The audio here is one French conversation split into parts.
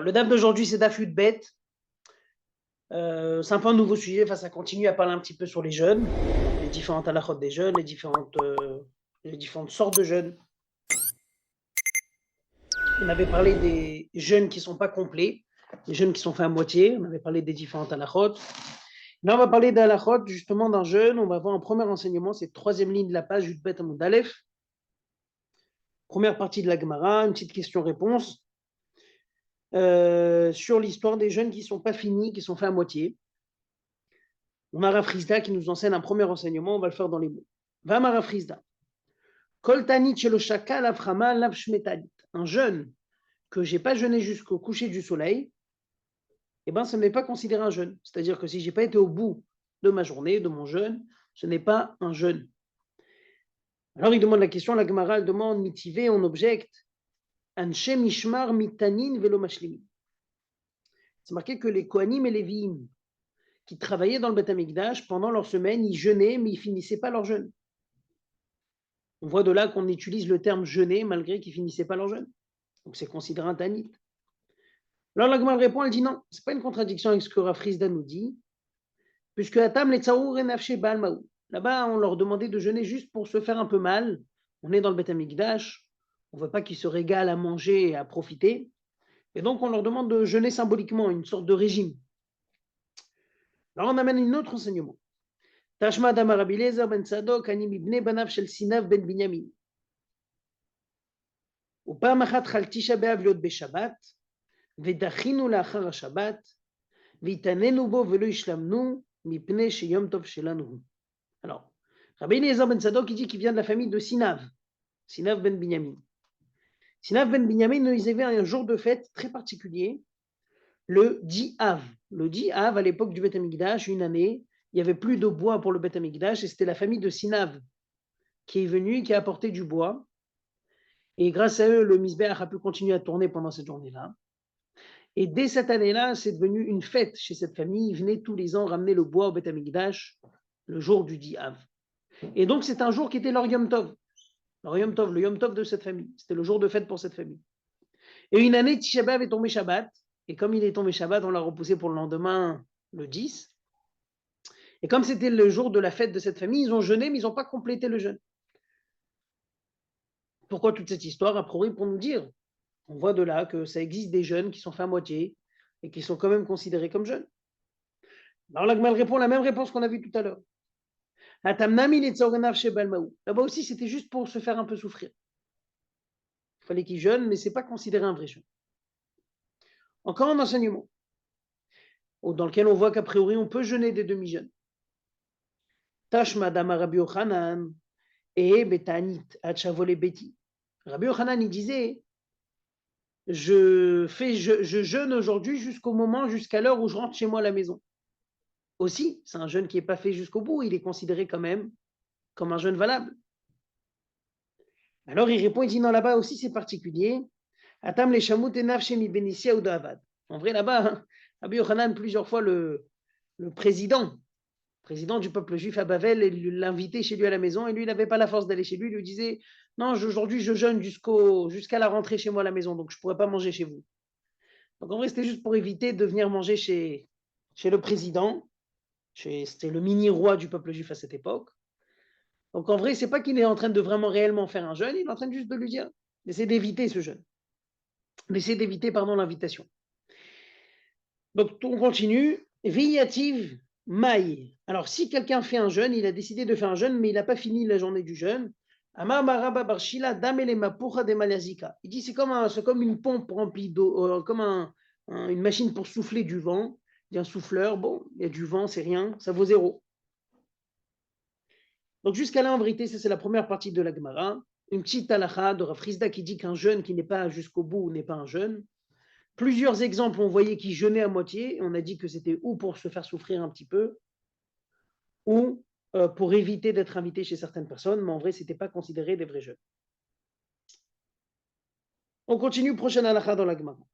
Le DAF d'aujourd'hui, c'est DAF Bet. C'est un peu un nouveau sujet. Enfin, ça continue à parler un petit peu sur les jeûnes, les différentes halakhot des jeûnes, les différentes sortes de jeûnes. On avait parlé des jeûnes qui ne sont pas complets, les jeûnes qui sont faits à moitié. On avait parlé des différentes halakhot. Là, on va parler d'halakhot, justement, d'un jeûne. On va voir un premier enseignement, c'est la troisième ligne de la page, Bet Amud Aleph. Première partie de la Gemara, une petite question-réponse. Sur l'histoire des jeûnes qui ne sont pas finis, qui sont faits à moitié. On a Rav Hizda qui nous enseigne un premier enseignement, on va le faire dans les mots. Va Rav Hizda. Kol tanit shelo shakal aframa lav shmetalit. Un jeûne que j'ai pas jeûné jusqu'au coucher du soleil, eh ben, ça ne m'est pas considéré un jeûne. C'est-à-dire que si j'ai pas été au bout de ma journée, de mon jeûne, ce n'est pas un jeûne. Alors il demande la question, la Gemara demande mitivé, on objecte. Anshe mishmar mitanin velo mashlimin. C'est marqué que les Kohanim et les Lévi'im qui travaillaient dans le Beth Amikdash, pendant leur semaine, ils jeûnaient, mais ils finissaient pas leur jeûne. On voit de là qu'on utilise le terme jeûner malgré qu'ils ne finissaient pas leur jeûne. Donc c'est considéré un tanit. Alors la Gemara répond, elle dit non, ce n'est pas une contradiction avec ce que Rav Hizda nous dit, puisque Atam les tsaour nafshe baal maou. Là-bas, on leur demandait de jeûner juste pour se faire un peu mal. On est dans le Beth Amikdash, on ne veut pas qu'ils se régalent à manger et à profiter. Et donc on leur demande de jeûner symboliquement, une sorte de régime. Alors on amène un autre enseignement. Tashma d'Amar Rabbi Eliezer ben Tzadok, ani mibnei banav shel Sinav ben Binyamin. ופעם אחת חל תשעה באב להיות בשבת, ודחינו לאחר השבת, והתעננו בו ולא השלמנו, מפני שיום טוב שלנו הוא. Alors, Rabbi Eliezer ben Tzadok, il dit qu'il vient de la famille de Sinav, Sinav ben Binyamin. Sinav ben Binyamin, ils avaient un jour de fête très particulier, le 10 Av. Le 10 Av, à l'époque du Beth Amikdash, une année, il n'y avait plus de bois pour le Beth Amikdash, et c'était la famille de Sinav qui est venue, qui a apporté du bois. Et grâce à eux, le Misbeach a pu continuer à tourner pendant cette journée-là. Et dès cette année-là, c'est devenu une fête chez cette famille. Ils venaient tous les ans ramener le bois au Beth Amikdash le jour du 10 Av. Et donc, c'est un jour qui était leur Yom Tov. Leur Yom Tov, le Yom Tov de cette famille. C'était le jour de fête pour cette famille. Et une année, Tisha B'Av est tombé Shabbat. Et comme il est tombé Shabbat, on l'a repoussé pour le lendemain, le 10. Et comme c'était le jour de la fête de cette famille, ils ont jeûné, mais ils n'ont pas complété le jeûne. Pourquoi toute cette histoire? A priori, pour nous dire, on voit de là que ça existe des jeûnes qui sont faits à moitié et qui sont quand même considérés comme jeûnes. Alors là, Gmal répond la même réponse qu'on a vue tout à l'heure. Là-bas aussi, c'était juste pour se faire un peu souffrir. Il fallait qu'ils jeûnent, mais ce n'est pas considéré un vrai jeûne. Encore un enseignement, dans lequel on voit qu'a priori, on peut jeûner des demi-jeûnes. Tashma dama Rabbi Yochanan et Betanit Hachavole Beti. Rabbi Yochanan, il disait, je jeûne aujourd'hui jusqu'à l'heure où je rentre chez moi à la maison. Aussi, c'est un jeûne qui n'est pas fait jusqu'au bout, il est considéré quand même comme un jeûne valable. Alors il répond, il dit non, là-bas aussi c'est particulier. Atam les shamout et nafshemi benissia ou d'avad. En vrai, là-bas, Rabbi Yochanan, plusieurs fois le président du peuple juif à Bavel, l'invitait chez lui à la maison, et lui, il n'avait pas la force d'aller chez lui, il lui disait, non, aujourd'hui je jeûne jusqu'à la rentrée chez moi à la maison, donc je ne pourrais pas manger chez vous. Donc en vrai, c'était juste pour éviter de venir manger chez le président, c'était le mini-roi du peuple juif à cette époque. Donc en vrai, c'est pas qu'il est en train de vraiment réellement faire un jeûne, il est en train juste de lui dire, d'essayer d'éviter ce jeûne. D'essayer d'éviter, l'invitation. Donc on continue. Viyativ Maï. Alors si quelqu'un fait un jeûne, il a décidé de faire un jeûne, mais il n'a pas fini la journée du jeûne. Il dit c'est comme une pompe remplie d'eau, comme une machine pour souffler du vent. Il y a un souffleur, bon, il y a du vent, c'est rien, ça vaut 0. Donc jusqu'à là, en vérité, ça c'est la première partie de la Gemara. Une petite halakha de Rav Hizda qui dit qu'un jeûne qui n'est pas jusqu'au bout n'est pas un jeûne. Plusieurs exemples, on voyait qu'ils jeûnaient à moitié. On a dit que c'était ou pour se faire souffrir un petit peu, ou pour éviter d'être invité chez certaines personnes, mais en vrai, ce n'était pas considéré des vrais jeûnes. On continue, prochaine halakha dans la Gemara.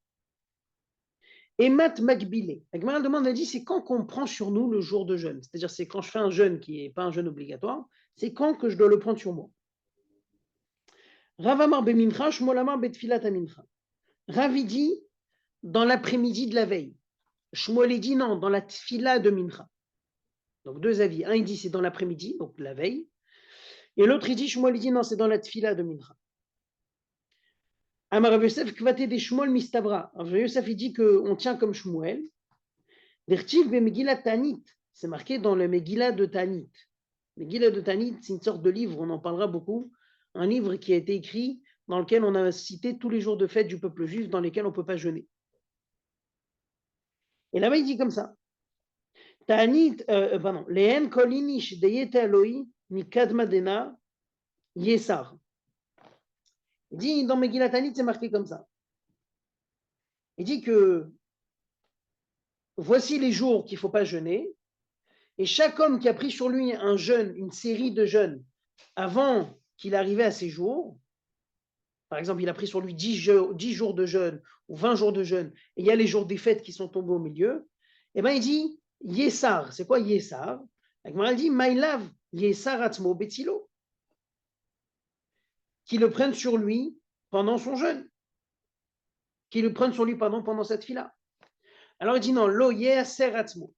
Emat Makbile. La Gemara demande, elle dit, c'est quand qu'on prend sur nous le jour de jeûne. C'est-à-dire, c'est quand je fais un jeûne qui n'est pas un jeûne obligatoire, c'est quand que je dois le prendre sur moi. Ravamar bemincha, shmolamar betfilat amincha. Ravi dit, dans l'après-midi de la veille. Shmuel dit non, dans la tfila de Mincha. Donc deux avis. Un il dit c'est dans l'après-midi, donc la veille. Et l'autre il dit, Shmuel dit non, c'est dans la tfila de Mincha. Amar Rav Yosef kvaté des Shmuel mistabra. Rav Yosef il dit qu'on tient comme Shmuel. Dertiv be Megillah Tanit. C'est marqué dans le Megillah de Tanit. Megillah de Tanit, c'est une sorte de livre, on en parlera beaucoup. Un livre qui a été écrit dans lequel on a cité tous les jours de fête du peuple juif dans lesquels on ne peut pas jeûner. Et là-bas, il dit comme ça. Ta'anit, pardon, Lehen kolinish deyete Eloi mikadmadena yesar. Il dit dans Megillat Tanit, c'est marqué comme ça. Il dit que voici les jours qu'il ne faut pas jeûner, et chaque homme qui a pris sur lui un jeûne, une série de jeûnes, avant qu'il arrivait à ses jours, par exemple, il a pris sur lui 10 jours de jeûne ou 20 jours de jeûne, et il y a les jours des fêtes qui sont tombés au milieu, et bien il dit Yesar. C'est quoi Yesar? Il dit Maïlav Yesar Atzmo Betilo. Qui le prennent sur lui pendant son jeûne. Qui le prennent sur lui pendant cette fila. Alors il dit non, lo Yeaser Atzmo.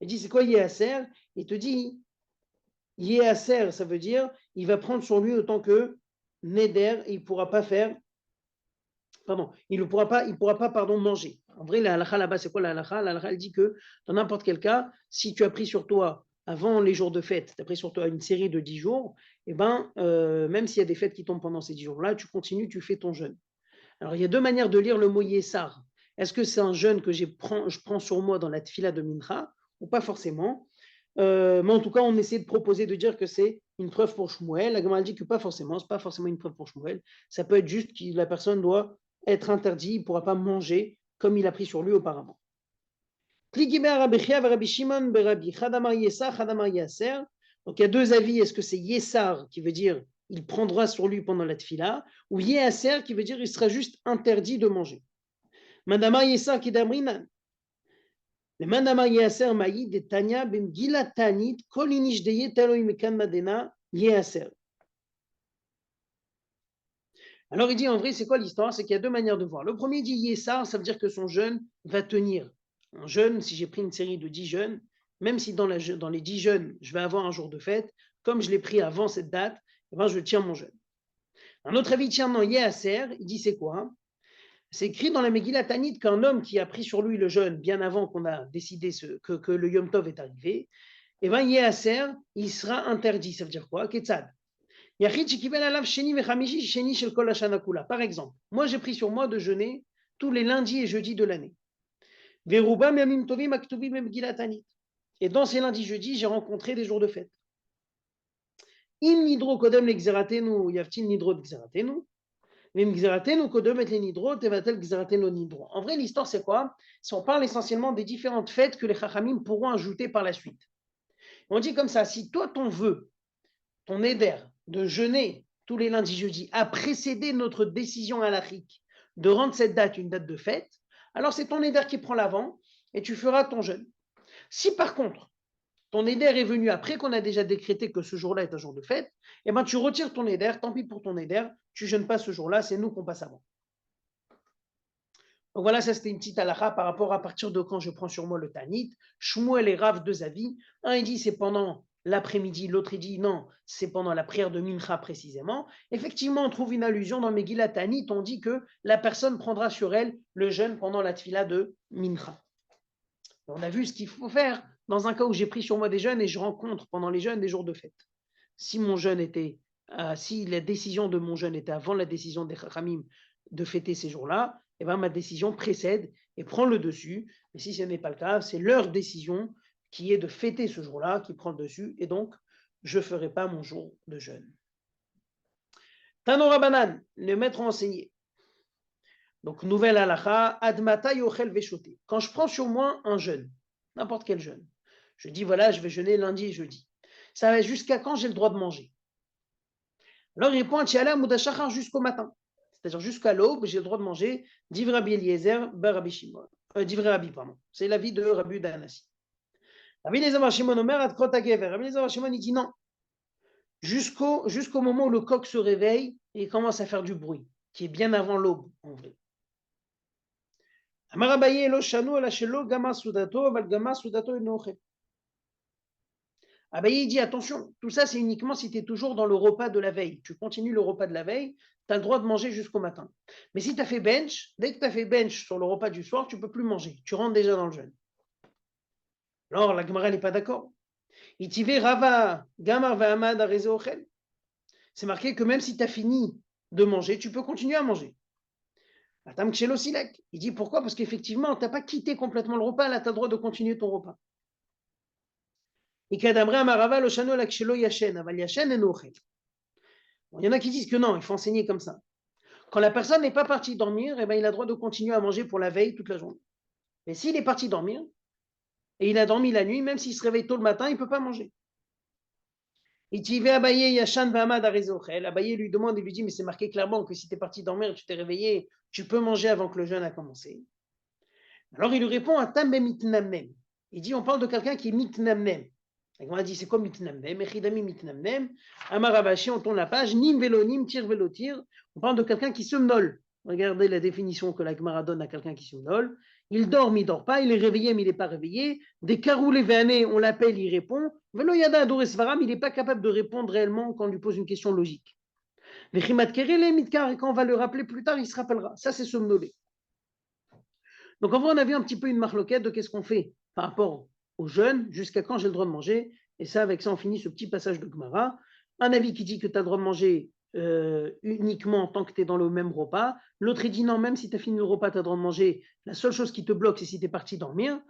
Il dit c'est quoi Yeaser? Il te dit Yeaser, ça veut dire il va prendre sur lui autant que Neder, et il ne pourra pas faire. Pardon, il ne pourra pas manger. En vrai, la halakha là-bas, c'est quoi la halakha? La halakha, elle dit que dans n'importe quel cas, si tu as pris sur toi, avant les jours de fête, tu as pris sur toi une série de 10 jours, et même s'il y a des fêtes qui tombent pendant ces 10 jours-là, tu continues, tu fais ton jeûne. Alors, il y a deux manières de lire le mot Yessar. Est-ce que c'est un jeûne que je prends sur moi dans la tfila de Mincha, ou pas forcément? Mais en tout cas, on essaie de proposer de dire que c'est une preuve pour Shmuel. La Gemara dit que pas forcément, c'est pas forcément une preuve pour Shmuel. Ça peut être juste que la personne doit être interdite, il ne pourra pas manger comme il a pris sur lui auparavant. Donc il y a deux avis. Est-ce que c'est Yessar qui veut dire il prendra sur lui pendant la tfila, ou Yeaser qui veut dire il sera juste interdit de manger. Mandama Yessar qui d'amrinan. Le Mandama Yeaser maïd de Tanya bim gilatanit kolinish de yetalo imekan madena Yeaser. Alors il dit en vrai, c'est quoi l'histoire? C'est qu'il y a deux manières de voir. Le premier dit Yessar, ça veut dire que son jeûne va tenir. Un jeûne, si j'ai pris une série de 10 jeûnes, même si dans les 10 jeûnes, je vais avoir un jour de fête, comme je l'ai pris avant cette date, je tiens mon jeûne. Un autre avis tient non, Yeaser, il dit c'est quoi? C'est écrit dans la Megillah Tanit qu'un homme qui a pris sur lui le jeûne bien avant qu'on a décidé que le Yom Tov est arrivé, Yeaser, il sera interdit. Ça veut dire quoi? Ketzad. Par exemple, moi j'ai pris sur moi de jeûner tous les lundis et jeudis de l'année. Et dans ces lundis et jeudis, j'ai rencontré des jours de fête. En vrai, l'histoire, c'est quoi? Si on parle essentiellement des différentes fêtes que les Chachamim pourront ajouter par la suite. On dit comme ça, si toi, ton vœu, ton éder de jeûner tous les lundis, jeudis, a précédé notre décision halachique de rendre cette date une date de fête, alors c'est ton éder qui prend l'avant et tu feras ton jeûne. Si par contre, ton éder est venu après qu'on a déjà décrété que ce jour-là est un jour de fête, tu retires ton éder, tant pis pour ton éder, tu jeûnes pas ce jour-là, c'est nous qu'on passe avant. Donc voilà, ça c'était une petite halakha par rapport à partir de quand je prends sur moi le Tanit. Shmuel et Rav, deux avis. Un il dit c'est pendant l'après-midi, l'autre il dit non, c'est pendant la prière de Mincha précisément. Effectivement, on trouve une allusion dans Megillat Tanit, on dit que la personne prendra sur elle le jeûne pendant la tfila de Mincha. On a vu ce qu'il faut faire dans un cas où j'ai pris sur moi des jeûnes et je rencontre pendant les jeûnes des jours de fête. Si mon jeûne était, si la décision de mon jeûne était avant la décision des Chachamim de fêter ces jours-là, ma décision précède et prend le dessus. Mais si ce n'est pas le cas, c'est leur décision qui est de fêter ce jour-là qui prend le dessus, et donc je ne ferai pas mon jour de jeûne. Tanora Banan, le maître enseigné. Donc, nouvelle halakha, admata yochel veshote. Quand je prends sur moi un jeûne, n'importe quel jeûne, je dis voilà, je vais jeûner lundi et jeudi. Ça va jusqu'à quand j'ai le droit de manger? Alors il répond Tiala Moudachachar jusqu'au matin. C'est-à-dire jusqu'à l'aube, j'ai le droit de manger d'Ivre Rabbi Eliezer, Rabbi Shimon. d'Ivre Rabbi, pardon. C'est l'avis de Rabbi Danassi. Rabbi Eliezer Shimon Omer Adkrot Agever. Rabbi Eliezer Shimon il dit non. Jusqu'au moment où le coq se réveille et commence à faire du bruit, qui est bien avant l'aube, en vrai. Amar Abaye lo shanu ala shelo gama sudato, val gama sudato enoche. Abaye dit attention, tout ça c'est uniquement si tu es toujours dans le repas de la veille. Tu continues le repas de la veille, tu as le droit de manger jusqu'au matin. Mais si tu as fait bench, dès que tu as fait bench sur le repas du soir, tu ne peux plus manger. Tu rentres déjà dans le jeûne. Alors la Gemara n'est pas d'accord. Itive Rava Gamar Vahamad Areze Ochel. C'est marqué que même si tu as fini de manger, tu peux continuer à manger. Atam Kshelo Silek. Il dit pourquoi? Parce qu'effectivement, tu n'as pas quitté complètement le repas, là tu as le droit de continuer ton repas. Il y en a qui disent que non, il faut enseigner comme ça. Quand la personne n'est pas partie dormir, eh ben, il a le droit de continuer à manger pour la veille toute la journée. Mais s'il est parti dormir, et il a dormi la nuit, même s'il se réveille tôt le matin, il ne peut pas manger. Abaye lui demande et lui dit, mais c'est marqué clairement que si tu es parti dormir et tu t'es réveillé, tu peux manger avant que le jeûne a commencé. Alors il lui répond à Tambe mitnamnem. Il dit, on parle de quelqu'un qui est mitnamnem. On a dit, c'est quoi mitnamnem? Echidami mitnamnem. Amar Avashi, on tourne la page. Nim velonim, tir velotir. On parle de quelqu'un qui somnole. Regardez la définition que la Gemara donne à quelqu'un qui somnole. Il dort, mais il ne dort pas. Il est réveillé, mais il n'est pas réveillé. Des caroulés véanés, on l'appelle, il répond. Velo yada adoresvaram, il n'est pas capable de répondre réellement quand on lui pose une question logique. Vechimat kerele mitkar, et quand on va le rappeler plus tard, il se rappellera. Ça, c'est somnolé. Donc, en vrai, on a vu un petit peu une marloquette de qu'est-ce qu'on fait par rapport aux jeunes, jusqu'à quand j'ai le droit de manger. Et ça, avec ça, on finit ce petit passage de Gemara. Un avis qui dit que tu as le droit de manger uniquement tant que tu es dans le même repas. L'autre, il dit non, même si tu as fini le repas, tu as le droit de manger. La seule chose qui te bloque, c'est si tu es parti dormir.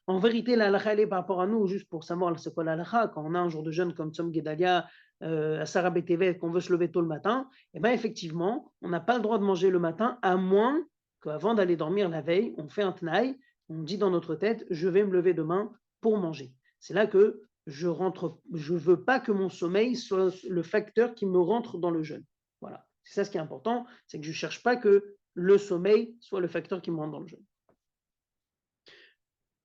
En vérité, la halakha, elle est par rapport à nous, juste pour savoir c'est quoi la halakha, quand on a un jour de jeûne comme Tzom Gedalia, à Sarah Betevet, qu'on veut se lever tôt le matin, et bien effectivement, on n'a pas le droit de manger le matin, à moins qu'avant d'aller dormir la veille, on fait un tnaï, on dit dans notre tête, je vais me lever demain pour manger. C'est là que je ne veux pas que mon sommeil soit le facteur qui me rentre dans le jeûne. Voilà, c'est ça ce qui est important, c'est que je ne cherche pas que le sommeil soit le facteur qui me rentre dans le jeûne.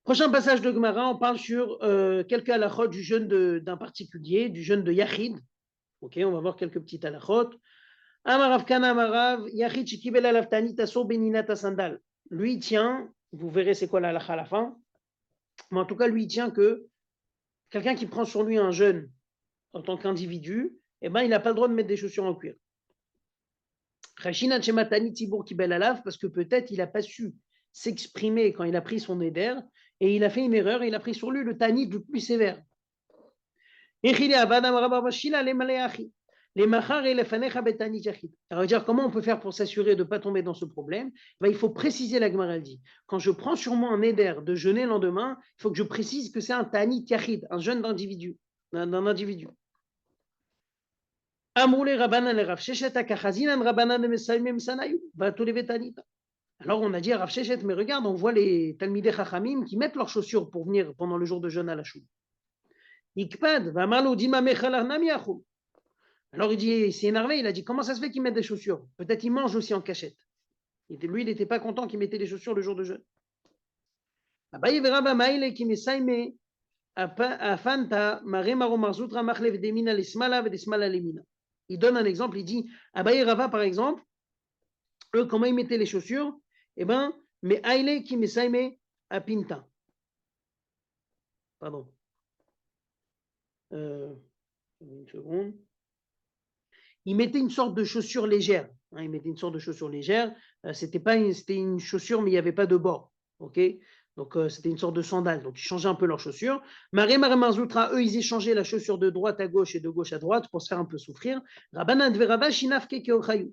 Prochain passage de Gemara, on parle sur quelques halachot du jeûne d'un particulier, du jeûne de Yachid. Ok, on va voir quelques petites halachot. Amarav Kana Amarav, Yachid Shikibel Alav Tanit Aso Beninat Sandal. Lui tient, vous verrez c'est quoi l'halakha à la fin, mais en tout cas, lui tient que quelqu'un qui prend sur lui un jeûne en tant qu'individu, eh ben, il n'a pas le droit de mettre des chaussures en cuir. Parce que peut-être il n'a pas su s'exprimer quand il a pris son éder et il a fait une erreur et il a pris sur lui le tanit le plus sévère. Alors, dire comment on peut faire pour s'assurer de ne pas tomber dans ce problème? Ben, il faut préciser, la Gemara dit. Quand je prends sur moi un éder de jeûner le lendemain, il faut que je précise que c'est un tanit yachid, un jeûne d'individu, d'un individu. Alors on a dit à Rav Sheshet, mais regarde, on voit les Talmidei Chachamim qui mettent leurs chaussures pour venir pendant le jour de jeûne à la choule. Alors il dit, il s'est énervé, il a dit, comment ça se fait qu'ils mettent des chaussures? Peut-être ils mangent aussi en cachette. Lui, il n'était pas content qu'ils mettaient les chaussures le jour de jeûne. Il donne un exemple, il dit, Abaye Rava par exemple, eux, comment ils mettaient les chaussures? Eh bien, mais Aile qui me saime à Pinta. Pardon. Une seconde. Ils mettaient une sorte de chaussure légère. Hein, ils mettaient une sorte de chaussure légère. C'était une chaussure, mais il n'y avait pas de bord. Ok. Donc, c'était une sorte de sandale. Donc, ils changeaient un peu leurs chaussures. Maré Marzoutra, eux, ils échangeaient la chaussure de droite à gauche et de gauche à droite pour se faire un peu souffrir. Rabbanan Dverava Shinaf Kekeochayu.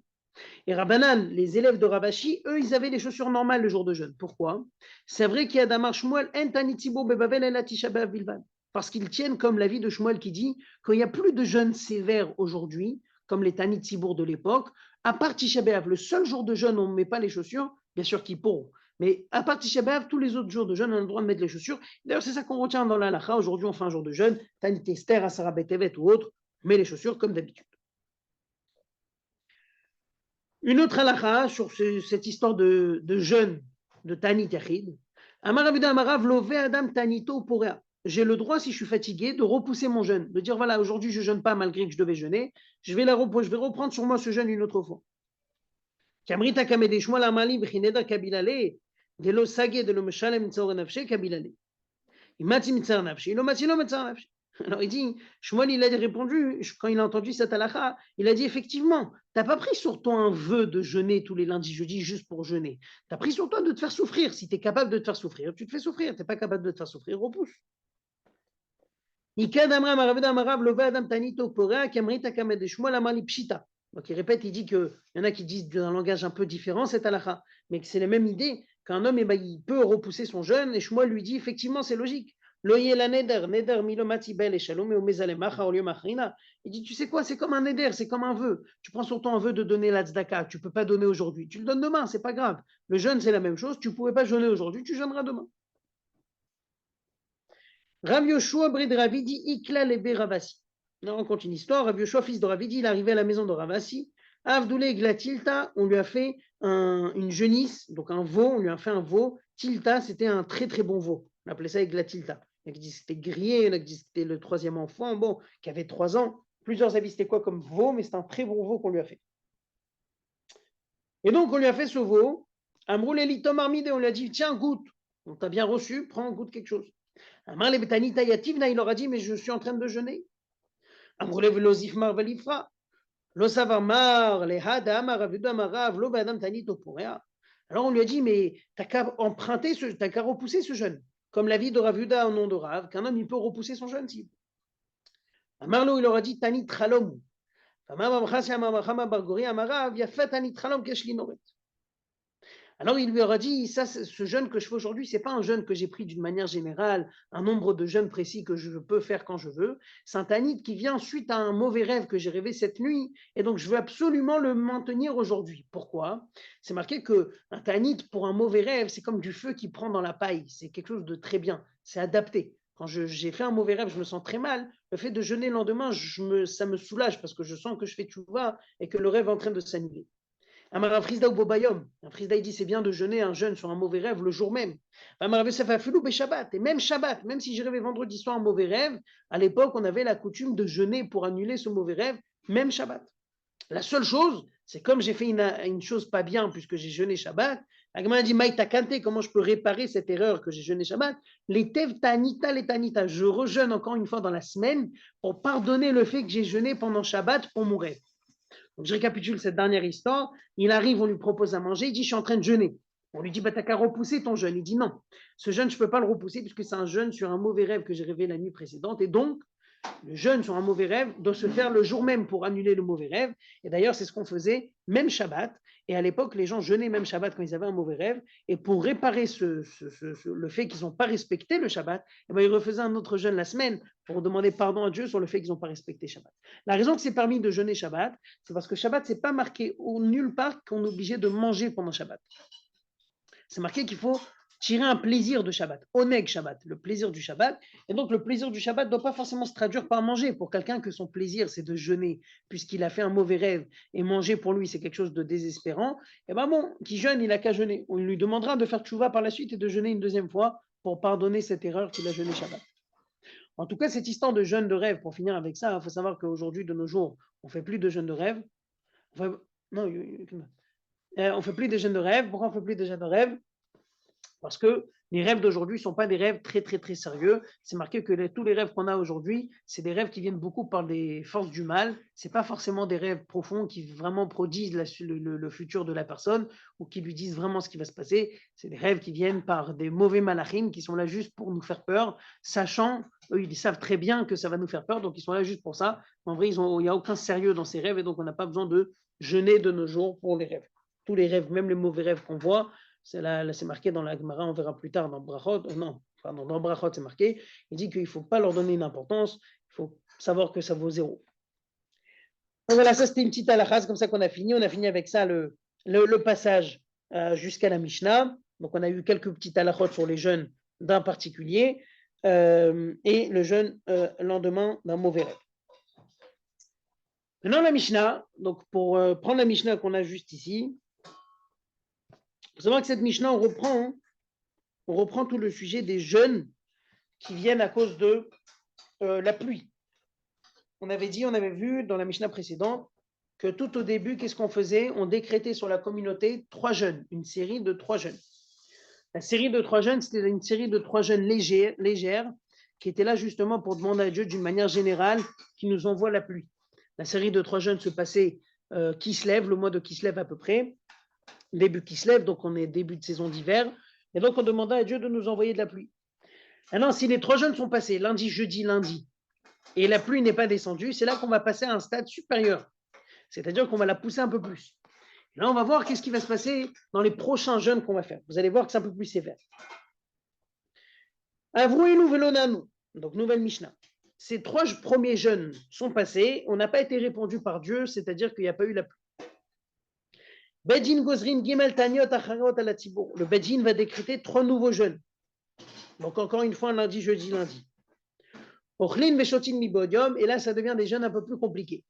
Et Rabbanan, les élèves de Ravashi, eux, ils avaient les chaussures normales le jour de jeûne. Pourquoi? C'est vrai qu'il y a Damar Shmuel, Entanitibo Bebavel El Atishabav Bilvan. Parce qu'ils tiennent comme l'avis de Shmuel qui dit qu'il n'y a plus de jeûne sévère aujourd'hui, comme les Tanit Tzibour de l'époque, à part Tisha B'Av, le seul jour de jeûne où on ne met pas les chaussures, bien sûr qu'ils pourront, mais à part Tisha B'Av, tous les autres jours de jeûne, on a le droit de mettre les chaussures. D'ailleurs, c'est ça qu'on retient dans la halakha. Aujourd'hui, on fait un jour de jeûne, Tanit Esther, Asara Betevet ou autre, on met les chaussures comme d'habitude. Une autre halakha sur cette histoire de jeûne de Tanit Yachid. Amar Avidah Amarav Love Adam Tanito Porea. J'ai le droit, si je suis fatigué, de repousser mon jeûne, de dire voilà, aujourd'hui je ne jeûne pas malgré que je devais jeûner, je vais reprendre sur moi ce jeûne une autre fois. Delo Sage de Lomeshalem Tzor Nafshe Kabilale. Il m'a dit Mitzar Nafshe, il m'a dit Mitzar Nafshe. Alors il dit, Shmuel, il a répondu, quand il a entendu cette halakha, il a dit effectivement, tu n'as pas pris sur toi un vœu de jeûner tous les lundis, jeudis juste pour jeûner. Tu as pris sur toi de te faire souffrir. Si tu es capable de te faire souffrir, tu te fais souffrir. Tu n'es pas capable de te faire souffrir, repousse. Donc il répète, il dit qu'il y en a qui disent d'un langage un peu différent cette halakha, mais que c'est la même idée qu'un homme, il peut repousser son jeûne, et Shmuel lui dit effectivement c'est logique. Il dit tu sais quoi, c'est comme un neder, c'est comme un vœu. Tu prends sur toi un vœu de donner la tzedaka, tu peux pas donner aujourd'hui, tu le donnes demain, c'est pas grave. Le jeûne c'est la même chose, tu pouvais pas jeûner aujourd'hui, tu jeûneras demain. Rav Yoshua Brid Ravidi Ikla Lebe Ravasi. On raconte une histoire. Rav Yoshua, fils de Ravidi, il est arrivé à la maison de Ravasi. Avdoule Glatilta, on lui a fait une genisse, donc un veau, on lui a fait un veau. Tilta, c'était un très très bon veau. On appelait ça Glatilta. Il y a qui dit que c'était grillé, il y en a qui dit que c'était le troisième enfant, bon, qui avait 3 ans. Plusieurs avis, c'était quoi comme veau, mais c'est un très bon veau qu'on lui a fait. Et donc, on lui a fait ce veau. Amroul Elitom Armide, on lui a dit, tiens, goûte. On t'a bien reçu, prends, goûte quelque chose. Amar le Betanita Yativna, il leur a dit, mais je suis en train de jeûner. Amroul Velozif Mar Valifra. Lo Savarmar, le Hadam, Aravuda Marav, Lo Badam Tanito Purea. Alors on lui a dit, mais t'as qu'à emprunter, t'as qu'à repousser ce jeûne. Comme la vie de Ravuda au nom de Rav, qu'un homme il peut repousser son jeûne. Si. Amarlo, il leur a dit, Tanit Chalom. Alors il lui aura dit, ça, ce jeûne que je fais aujourd'hui, c'est pas un jeûne que j'ai pris d'une manière générale, un nombre de jeûnes précis que je peux faire quand je veux. C'est un tanit qui vient suite à un mauvais rêve que j'ai rêvé cette nuit, et donc je veux absolument le maintenir aujourd'hui. Pourquoi? C'est marqué que un tanit pour un mauvais rêve, c'est comme du feu qui prend dans la paille. C'est quelque chose de très bien. C'est adapté. Quand j'ai fait un mauvais rêve, je me sens très mal. Le fait de jeûner le lendemain, ça me soulage parce que je sens que je fais tchouva et que le rêve est en train de s'annuler. Un frisda ou bobayom. Un frisda il dit c'est bien de jeûner un jeûne sur un mauvais rêve le jour même. Et même Shabbat, même si j'ai rêvé vendredi soir un mauvais rêve, à l'époque on avait la coutume de jeûner pour annuler ce mauvais rêve, même Shabbat. La seule chose, c'est comme j'ai fait une chose pas bien puisque j'ai jeûné Shabbat, Agma a dit Maïta Kante, comment je peux réparer cette erreur que j'ai jeûné Shabbat? Les Tev Tanita, les Tanita, je rejeûne encore une fois dans la semaine pour pardonner le fait que j'ai jeûné pendant Shabbat pour mon rêve. Donc je récapitule cette dernière histoire. Il arrive, on lui propose à manger, il dit je suis en train de jeûner. On lui dit bah, t'as qu'à repousser ton jeûne. Il dit non, ce jeûne je ne peux pas le repousser puisque c'est un jeûne sur un mauvais rêve que j'ai rêvé la nuit précédente et donc le jeûne sur un mauvais rêve doit se faire le jour même pour annuler le mauvais rêve. Et d'ailleurs, c'est ce qu'on faisait même Shabbat. Et à l'époque, les gens jeûnaient même Shabbat quand ils avaient un mauvais rêve. Et pour réparer le fait qu'ils n'ont pas respecté le Shabbat, eh bien, ils refaisaient un autre jeûne la semaine pour demander pardon à Dieu sur le fait qu'ils n'ont pas respecté Shabbat. La raison que c'est permis de jeûner Shabbat, c'est parce que Shabbat, c'est pas marqué nulle part qu'on est obligé de manger pendant Shabbat. C'est marqué qu'il faut tirer un plaisir de Shabbat, oneg Shabbat, le plaisir du Shabbat. Et donc le plaisir du Shabbat ne doit pas forcément se traduire par manger. Pour quelqu'un que son plaisir c'est de jeûner, puisqu'il a fait un mauvais rêve, et manger pour lui c'est quelque chose de désespérant, et ben bon, qui jeûne, il a qu'à jeûner. On lui demandera de faire tchouva par la suite et de jeûner une deuxième fois pour pardonner cette erreur qu'il a jeûné Shabbat. En tout cas, cette histoire de jeûne de rêve, pour finir avec ça, il faut savoir qu'aujourd'hui, de nos jours, on ne fait plus de jeûne de rêve. Enfin, non, on ne fait plus de jeûne de rêve. Pourquoi on ne fait plus de jeûne de rêve? Parce que les rêves d'aujourd'hui ne sont pas des rêves très, très, très sérieux. C'est marqué que tous les rêves qu'on a aujourd'hui, c'est des rêves qui viennent beaucoup par des forces du mal. Ce n'est pas forcément des rêves profonds qui vraiment produisent le futur de la personne ou qui lui disent vraiment ce qui va se passer. C'est des rêves qui viennent par des mauvais malachim qui sont là juste pour nous faire peur, sachant, eux, ils savent très bien que ça va nous faire peur, donc ils sont là juste pour ça. En vrai, il n'y a aucun sérieux dans ces rêves et donc on n'a pas besoin de jeûner de nos jours pour les rêves. Tous les rêves, même les mauvais rêves qu'on voit, c'est marqué dans la Gemara, on verra plus tard dans Brachot, non, pardon, dans Brachot c'est marqué, il dit qu'il ne faut pas leur donner une importance, il faut savoir que ça vaut 0. Donc voilà, ça c'était une petite halakha, comme ça qu'on a fini. On a fini avec ça le passage jusqu'à la Mishnah. Donc on a eu quelques petites halakhot sur les jeûnes d'un particulier et le jeûne lendemain d'un mauvais rêve. Maintenant la Mishnah, donc pour prendre la Mishnah qu'on a juste ici, il faut savoir que cette Mishnah, on reprend tout le sujet des jeûnes qui viennent à cause de la pluie. On avait vu dans la Mishnah précédente que tout au début, qu'est-ce qu'on faisait? On décrétait sur la communauté 3 jeûnes, une série de 3 jeûnes. La série de 3 jeûnes, c'était une série de 3 jeûnes légères qui étaient là justement pour demander à Dieu d'une manière générale qu'il nous envoie la pluie. La série de 3 jeûnes se passait Kislev, le mois de Kislev à peu près, début Kislev, donc on est début de saison d'hiver, et donc on demanda à Dieu de nous envoyer de la pluie. Maintenant, si les 3 jeûnes sont passés, lundi, jeudi, lundi, et la pluie n'est pas descendue, c'est là qu'on va passer à un stade supérieur, c'est-à-dire qu'on va la pousser un peu plus. Et là, on va voir qu'est-ce qui va se passer dans les prochains jeûnes qu'on va faire. Vous allez voir que c'est un peu plus sévère. Avrouelu velonanu, donc nouvelle Mishnah. Ces 3 premiers jeûnes sont passés, on n'a pas été répondu par Dieu, c'est-à-dire qu'il n'y a pas eu la pluie. Bedin Gozrin Gimel Taniot Acharot Alatibour. Le Bedin va décréter 3 nouveaux jeûnes. Donc encore une fois, lundi, jeudi, lundi. Ochlin Veshotin Mibodium, et là ça devient des jeûnes un peu plus compliqués.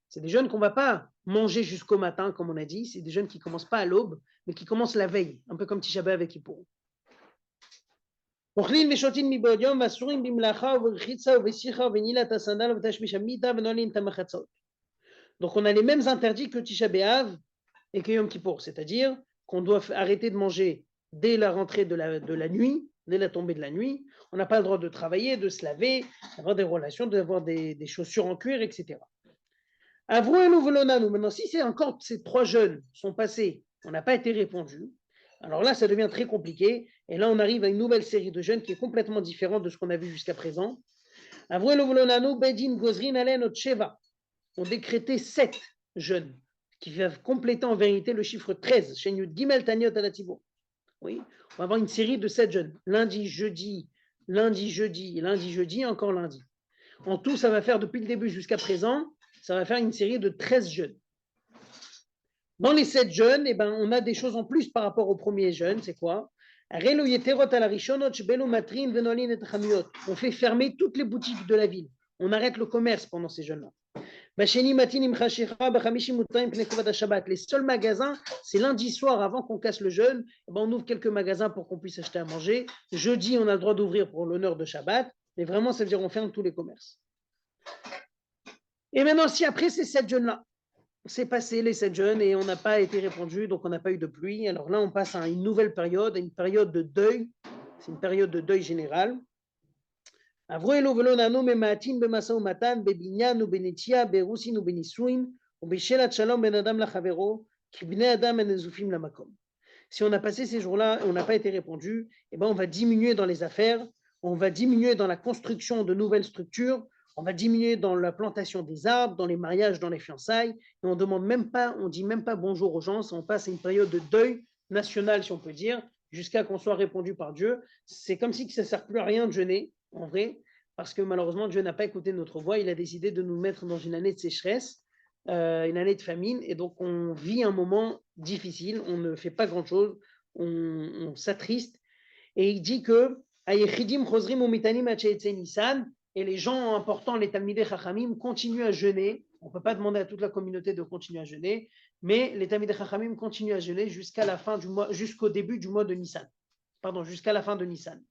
C'est des jeûnes qu'on ne va pas manger jusqu'au matin, comme on a dit. C'est des jeûnes qui ne commencent pas à l'aube, mais qui commencent la veille, un peu comme Tisha B'Av avec Kippour. Donc on a les mêmes interdits que Tisha B'Av et que Yom Kippour, c'est-à-dire qu'on doit arrêter de manger dès la rentrée de la nuit, dès la tombée de la nuit. On n'a pas le droit de travailler, de se laver, d'avoir des relations, d'avoir des chaussures en cuir, etc. Avouez-nous, velonanu. Maintenant, si c'est encore ces 3 jeûnes sont passés, on n'a pas été répondu, alors là, ça devient très compliqué. Et là, on arrive à une nouvelle série de jeûnes qui est complètement différente de ce qu'on a vu jusqu'à présent. Avouez-nous, velonanu, bedin gozrin alen sheva. On décrétait 7 jeûnes qui va compléter en vérité le chiffre 13. Chez Yud Gimel Taniot Alatibour. Oui, on va avoir une série de 7 jeûnes. Lundi, jeudi, lundi, jeudi, lundi, jeudi, encore lundi. En tout, ça va faire depuis le début jusqu'à présent, ça va faire une série de 13 jeûnes. Dans les 7 jeûnes, eh ben, on a des choses en plus par rapport au premier jeûne. C'est quoi? On fait fermer toutes les boutiques de la ville. On arrête le commerce pendant ces jeûnes-là. Les seuls magasins, c'est lundi soir avant qu'on casse le jeûne. Eh ben, on ouvre quelques magasins pour qu'on puisse acheter à manger. Jeudi, on a le droit d'ouvrir pour l'honneur de Shabbat. Mais vraiment, ça veut dire qu'on ferme tous les commerces. Et maintenant, si après ces 7 jeûnes-là, c'est passé les 7 jeûnes et on n'a pas été répondu, donc on n'a pas eu de pluie. Alors là, on passe à une nouvelle période, une période de deuil. C'est une période de deuil général. Avroelo velonano memaatin bemasa umatan bebinyan ou benetia berusin ou benisuin ou beshelat shalom ben adam lachavero ki bnei adam en ezufim lamakom. Si on a passé ces jours-là et on n'a pas été répondu, eh ben on va diminuer dans les affaires, on va diminuer dans la construction de nouvelles structures, on va diminuer dans la plantation des arbres, dans les mariages, dans les fiançailles, et on demande même pas, on dit même pas bonjour aux gens, on passe à une période de deuil national, si on peut dire, jusqu'à qu'on soit répondu par Dieu. C'est comme si ça ne sert plus à rien de jeûner, en vrai, parce que malheureusement, Dieu n'a pas écouté notre voix, il a décidé de nous mettre dans une année de sécheresse, une année de famine, et donc on vit un moment difficile, on ne fait pas grand-chose, on s'attriste, et il dit que et les gens importants, les Talmidei Chachamim, continuent à jeûner. On ne peut pas demander à toute la communauté de continuer à jeûner, mais les Talmidei Chachamim continuent à jeûner jusqu'à la fin du mois, jusqu'au début du mois de Nissan. Pardon, jusqu'à la fin de Nissan.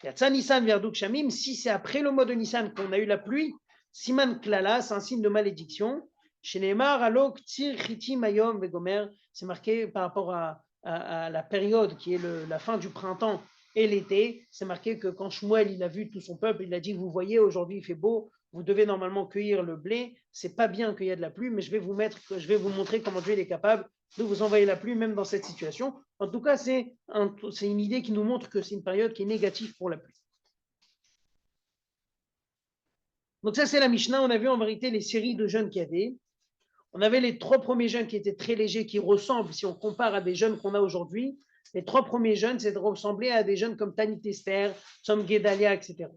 Yatsa Nissan Verduk Shamim, si c'est après le mois de Nissan qu'on a eu la pluie, Siman Klala, c'est un signe de malédiction. Chez Neymar, Alok, Tzir, Chiti, Mayom, Vegomer, c'est marqué par rapport à la période qui est la fin du printemps et l'été. C'est marqué que quand Shmuel il a vu tout son peuple, il a dit, vous voyez, aujourd'hui il fait beau, vous devez normalement cueillir le blé. C'est pas bien qu'il y ait de la pluie, mais je vais vous montrer comment Dieu est capable de vous envoyer la pluie même dans cette situation. En tout cas, c'est une idée qui nous montre que c'est une période qui est négative pour la pluie. Donc ça, c'est la Mishnah. On a vu en vérité les séries de jeûnes qu'il y avait. On avait les 3 premiers jeûnes qui étaient très légers, qui ressemblent, si on compare à des jeûnes qu'on a aujourd'hui, les 3 premiers jeûnes, c'est de ressembler à des jeûnes comme Tanit Esther, Tzom Gedalia, etc.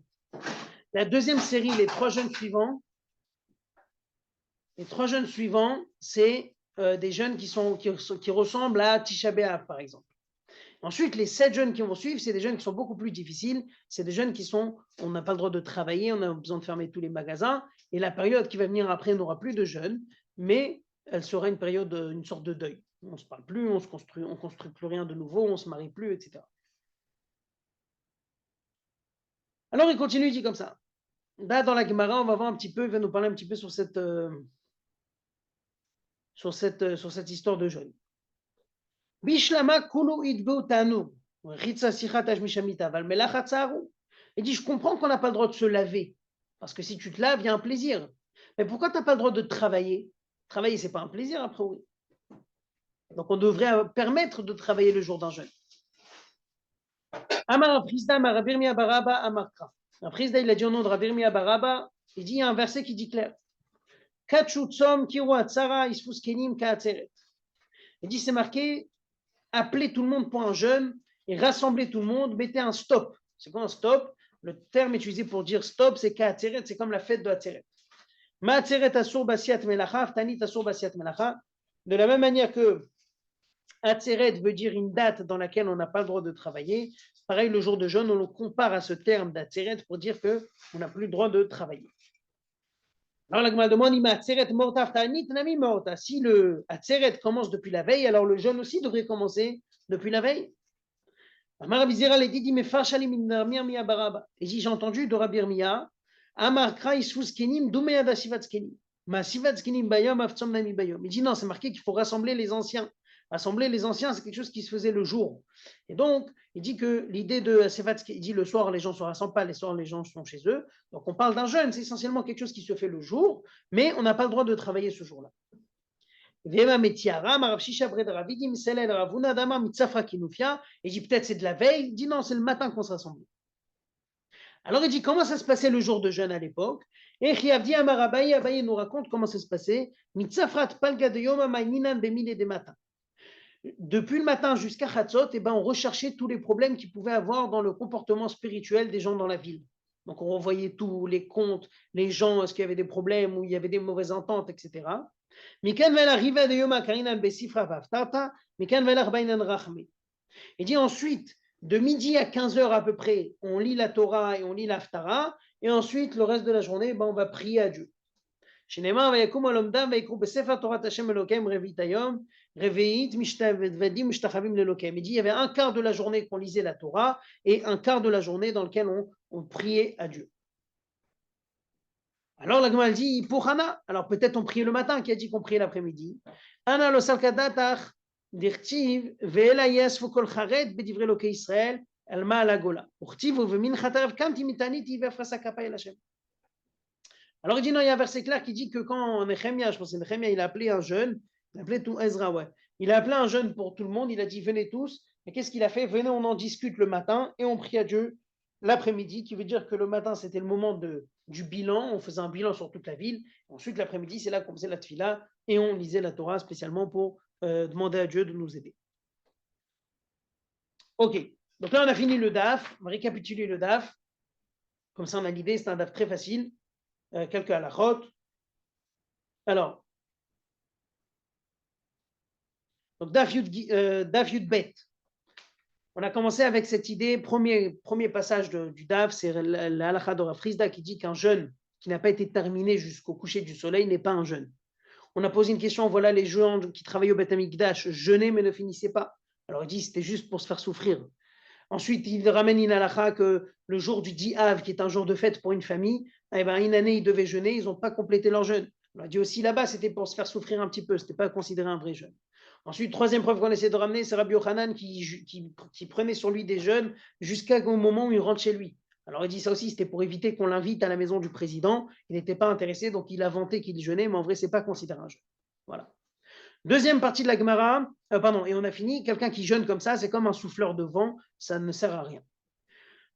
La deuxième série, les 3 jeûnes suivants, c'est des jeûnes qui ressemblent à Tisha B'Av, par exemple. Ensuite, les 7 jeûnes qui vont suivre, c'est des jeûnes qui sont beaucoup plus difficiles. C'est des jeûnes on n'a pas le droit de travailler, on a besoin de fermer tous les magasins. Et la période qui va venir après n'aura plus de jeûnes, mais elle sera une période, une sorte de deuil. On ne se parle plus, on construit plus rien de nouveau, on ne se marie plus, etc. Alors il continue, il dit comme ça. Là, dans la Gemara, on va voir un petit peu, il va nous parler un petit peu sur cette histoire de jeûne. Bishlama kulu idbu tanu. Il dit, je comprends qu'on n'a pas le droit de se laver, parce que si tu te laves, il y a un plaisir. Mais pourquoi tu n'as pas le droit de travailler? Travailler, ce n'est pas un plaisir, a priori. Donc on devrait permettre de travailler le jour d'un jeûne. Amar Frisda, Amar Birmia Baraba, Amarkra. Frisda, il a dit au nom de Rabirmia Baraba, il dit, il y a un verset qui dit clair. Kachutsom Kirwa Tsara Isfuskenim Kaatseret. Il dit, c'est marqué, appelez tout le monde pour un jeûne et rassemblez tout le monde, mettez un stop. C'est quoi un stop? Le terme utilisé pour dire stop, c'est Kaatseret, c'est comme la fête de Atseret. Maatseret Asur Basiat Melacha, Tanit Asur Basiat Melacha. De la même manière que Atseret veut dire une date dans laquelle on n'a pas le droit de travailler. Pareil, le jour de jeûne, on le compare à ce terme d'Atseret pour dire qu'on n'a plus le droit de travailler. Alors la Gemara demande, si le Atseret commence depuis la veille, alors le jeûne aussi devrait commencer depuis la veille. Et dit, j'ai entendu de Rabbi Irmia, il dit non, c'est marqué qu'il faut rassembler les anciens. Rassembler les anciens, c'est quelque chose qui se faisait le jour. Et donc, il dit que l'idée de Sevat, il dit le soir, les gens ne se rassemblent pas, les soirs, les gens sont chez eux. Donc, on parle d'un jeûne, c'est essentiellement quelque chose qui se fait le jour, mais on n'a pas le droit de travailler ce jour-là. Il dit peut-être c'est de la veille, il dit non, c'est le matin qu'on se rassemble. Alors il dit comment ça se passait le jour de jeûne à l'époque. Et Chiavdi Amarabaye, Abaye nous raconte comment ça se passait. Depuis le matin jusqu'à Chatzot, on recherchait tous les problèmes qu'il pouvait avoir dans le comportement spirituel des gens dans la ville. Donc on revoyait tous les comptes, les gens, est-ce qu'il y avait des problèmes ou il y avait des mauvaises ententes, etc. Il dit ensuite, de midi à 15h à peu près, on lit la Torah et on lit l'Haftara, et ensuite, le reste de la journée, on va prier à Dieu. Il dit, il y avait un quart de la journée qu'on lisait la Torah et un quart de la journée dans lequel on priait à Dieu. Alors la Gemara dit, pour Hana, alors peut-être on priait le matin, qui a dit qu'on priait l'après-midi. Hana lo salkadatach dirtiv ve'ela yasfu kol charet bedivre loke Israël alma ala gola. Urtiv uvemin chatarev kanti mitanit ivefrasa kapay Hashem. Alors il dit non, il y a un verset clair qui dit que quand Nehemia, je pense que Nehemia, il a appelé un jeûne, il a appelé tout Ezra, ouais. Il a appelé un jeûne pour tout le monde, il a dit venez tous, et qu'est-ce qu'il a fait? Venez, on en discute le matin et on prie à Dieu l'après-midi, qui veut dire que le matin c'était le moment du bilan, on faisait un bilan sur toute la ville, ensuite l'après-midi c'est là qu'on faisait la tfila et on lisait la Torah spécialement pour demander à Dieu de nous aider. Ok, donc là on a fini le DAF, on va récapituler le DAF, comme ça on a l'idée, c'est un DAF très facile. Quelques halachot. Alors, donc Daf Yud Bet. On a commencé avec cette idée, premier passage du Daf, c'est la halakha de Rav Frisda qui dit qu'un jeûne qui n'a pas été terminé jusqu'au coucher du soleil n'est pas un jeûne. On a posé une question, voilà les gens qui travaillaient au Beth Amikdash jeûnaient mais ne finissaient pas. Alors il dit c'était juste pour se faire souffrir. Ensuite, il ramène une halakha que le jour du 10 Av, qui est un jour de fête pour une famille, une année, ils devaient jeûner, ils n'ont pas complété leur jeûne. On a dit aussi là-bas, c'était pour se faire souffrir un petit peu, ce n'était pas considéré un vrai jeûne. Ensuite, troisième preuve qu'on essaie de ramener, c'est Rabbi Yochanan qui prenait sur lui des jeûnes jusqu'au moment où il rentre chez lui. Alors il dit ça aussi, c'était pour éviter qu'on l'invite à la maison du président. Il n'était pas intéressé, donc il a vanté qu'il jeûnait, mais en vrai, ce n'est pas considéré un jeûne. Voilà. Deuxième partie de la Gemara, et on a fini, quelqu'un qui jeûne comme ça, c'est comme un souffleur de vent, ça ne sert à rien.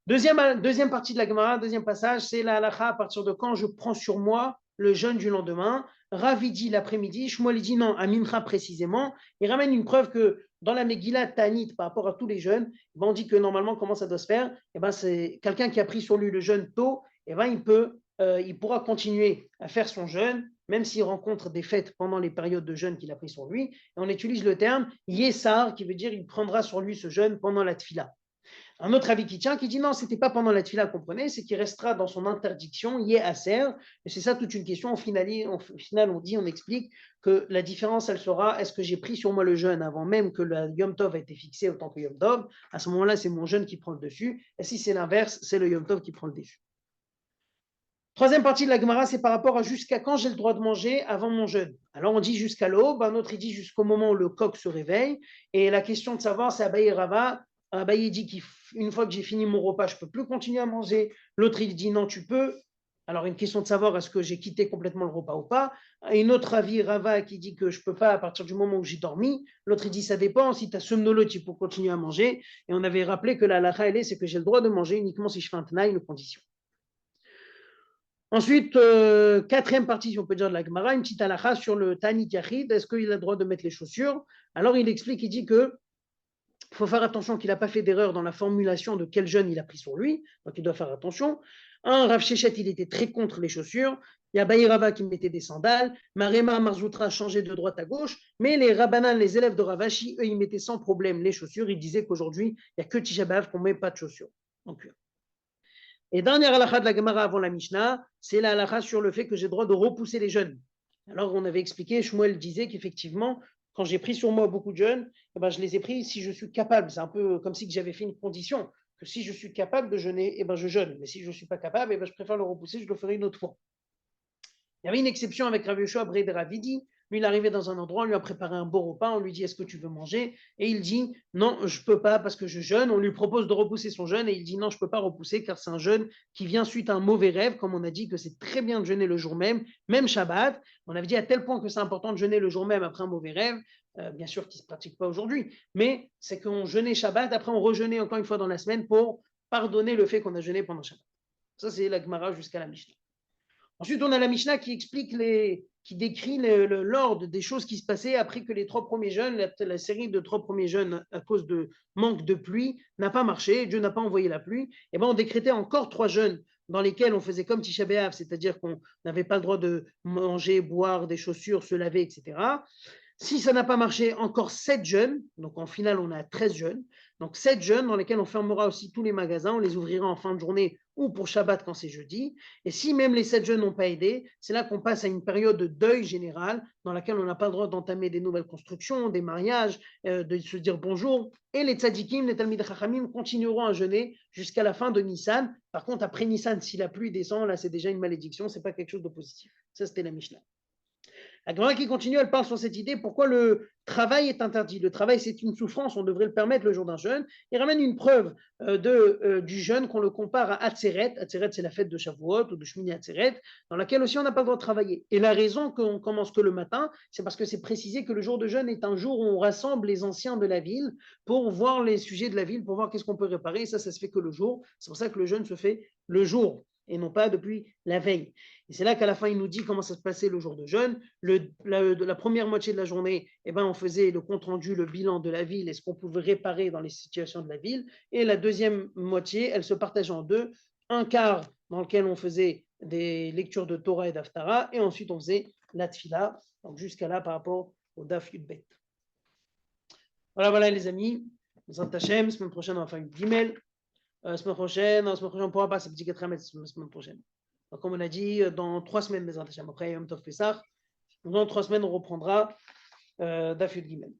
Deuxième partie de la Gemara, deuxième passage, c'est la halakha à partir de quand je prends sur moi le jeûne du lendemain. Ravi dit l'après-midi, Shmuel dit non, à Mincha précisément. Il ramène une preuve que dans la Megillah Tanit, par rapport à tous les jeûnes, on dit que normalement, comment ça doit se faire? C'est quelqu'un qui a pris sur lui le jeûne tôt, il pourra continuer à faire son jeûne, même s'il rencontre des fêtes pendant les périodes de jeûne qu'il a pris sur lui. Et on utilise le terme Yessar, qui veut dire il prendra sur lui ce jeûne pendant la tfila. Un autre avis qui tient, qui dit non, ce n'était pas pendant la tfila qu'on prenait, c'est qu'il restera dans son interdiction, Yé-Aser. Et c'est ça toute une question. Au final, on explique que la différence, elle sera, est-ce que j'ai pris sur moi le jeûne avant même que le Yom Tov a été fixé autant que Yom Tov? À ce moment-là, c'est mon jeûne qui prend le dessus. Et si c'est l'inverse, c'est le Yom Tov qui prend le dessus. Troisième partie de la Gemara, c'est par rapport à jusqu'à quand j'ai le droit de manger avant mon jeûne. Alors on dit jusqu'à l'aube, un autre il dit jusqu'au moment où le coq se réveille. Et la question de savoir, c'est Abaye Rava, Abaye il dit qu'une fois que j'ai fini mon repas, je ne peux plus continuer à manger. L'autre, il dit non, tu peux. Alors, une question de savoir est-ce que j'ai quitté complètement le repas ou pas. Une autre avis, Rava, qui dit que je ne peux pas à partir du moment où j'ai dormi. L'autre, il dit ça dépend. Si tu as somnolé, tu peux continuer à manger. Et on avait rappelé que la halakha, elle est, c'est que j'ai le droit de manger uniquement si je fais un tnaï, une condition. Ensuite, quatrième partie, si on peut dire, de la Gemara, une petite halakha sur le Tanit Yachid. Est-ce qu'il a le droit de mettre les chaussures? Alors, il explique, il dit que il faut faire attention qu'il n'a pas fait d'erreur dans la formulation de quel jeûne il a pris sur lui, donc il doit faire attention. Rav Shechet, il était très contre les chaussures. Il y a Baïrava qui mettait des sandales. Marema Marzoutra changeait de droite à gauche. Mais les Rabbanan, les élèves de Ravashi, eux, ils mettaient sans problème les chaussures. Ils disaient qu'aujourd'hui, il n'y a que Tisha B'Av qu'on ne met pas de chaussures en cuir. Et dernière halakha de la Gemara avant la Mishnah, c'est la halakha sur le fait que j'ai le droit de repousser les jeûnes. Alors, on avait expliqué, Shmuel disait qu'effectivement, quand j'ai pris sur moi beaucoup de jeûnes, eh ben, je les ai pris si je suis capable. C'est un peu comme si j'avais fait une condition, que si je suis capable de jeûner, eh ben, je jeûne. Mais si je ne suis pas capable, eh ben, je préfère le repousser, je le ferai une autre fois. Il y avait une exception avec Rav Yoshua Bred Ravidi. Lui, il arrivait dans un endroit, on lui a préparé un beau repas, on lui dit est-ce que tu veux manger? Et il dit non, je ne peux pas parce que je jeûne. On lui propose de repousser son jeûne et il dit non, je ne peux pas repousser car c'est un jeûne qui vient suite à un mauvais rêve. Comme on a dit que c'est très bien de jeûner le jour même Shabbat. On avait dit à tel point que c'est important de jeûner le jour même après un mauvais rêve. Bien sûr qui ne se pratique pas aujourd'hui, mais c'est qu'on jeûnait Shabbat, après on rejeûnait encore une fois dans la semaine pour pardonner le fait qu'on a jeûné pendant Shabbat. Ça, c'est la Gemara jusqu'à la Mishnah. Ensuite, on a la Mishnah qui explique qui décrit l'ordre des choses qui se passaient après que les trois premiers jeûnes, la série de trois premiers jeûnes à cause de manque de pluie n'a pas marché, Dieu n'a pas envoyé la pluie. Et ben on décrétait encore trois jeûnes dans lesquels on faisait comme Tisha B'Av, c'est-à-dire qu'on n'avait pas le droit de manger, boire, des chaussures, se laver, etc. Si ça n'a pas marché, encore 7 jeûnes. Donc en finale, on a 13 jeûnes. Donc 7 jeûnes dans lesquels on fermera aussi tous les magasins. On les ouvrira en fin de journée ou pour Shabbat quand c'est jeudi. Et si même les 7 jeûnes n'ont pas aidé, c'est là qu'on passe à une période de deuil général dans laquelle on n'a pas le droit d'entamer des nouvelles constructions, des mariages, de se dire bonjour. Et les tzadikim, les Talmid Chachamim continueront à jeûner jusqu'à la fin de Nissan. Par contre, après Nissan, si la pluie descend, là c'est déjà une malédiction, c'est pas quelque chose de positif. Ça, c'était la Mishnah. La Gemara qui continue, elle parle sur cette idée, pourquoi le travail est interdit. Le travail, c'est une souffrance, on devrait le permettre le jour d'un jeûne. Il ramène une preuve du jeûne qu'on le compare à Atzeret. Atzeret, c'est la fête de Shavuot ou de Shmini Atzeret, dans laquelle aussi on n'a pas le droit de travailler. Et la raison qu'on commence que le matin, c'est parce que c'est précisé que le jour de jeûne est un jour où on rassemble les anciens de la ville pour voir les sujets de la ville, pour voir qu'est-ce qu'on peut réparer. Et ça se fait que le jour. C'est pour ça que le jeûne se fait le jour et non pas depuis la veille. Et c'est là qu'à la fin, il nous dit comment ça se passait le jour de jeûne. La première moitié de la journée, eh ben, on faisait le compte-rendu, le bilan de la ville et ce qu'on pouvait réparer dans les situations de la ville. Et la deuxième moitié, elle se partageait en deux. Un quart dans lequel on faisait des lectures de Torah et d'Aftara, et ensuite on faisait la Tfila, donc jusqu'à là par rapport au Daf Yudbet. Voilà les amis. Zant Hashem, semaine prochaine on va faire une Gimel. Semaine prochaine, on ne pourra pas, c'est petit 4 mètres la semaine prochaine. Donc, comme on a dit, dans 3 semaines, après Yom Tov Pessah, dans 3 semaines, on reprendra Daf Yud Gimel.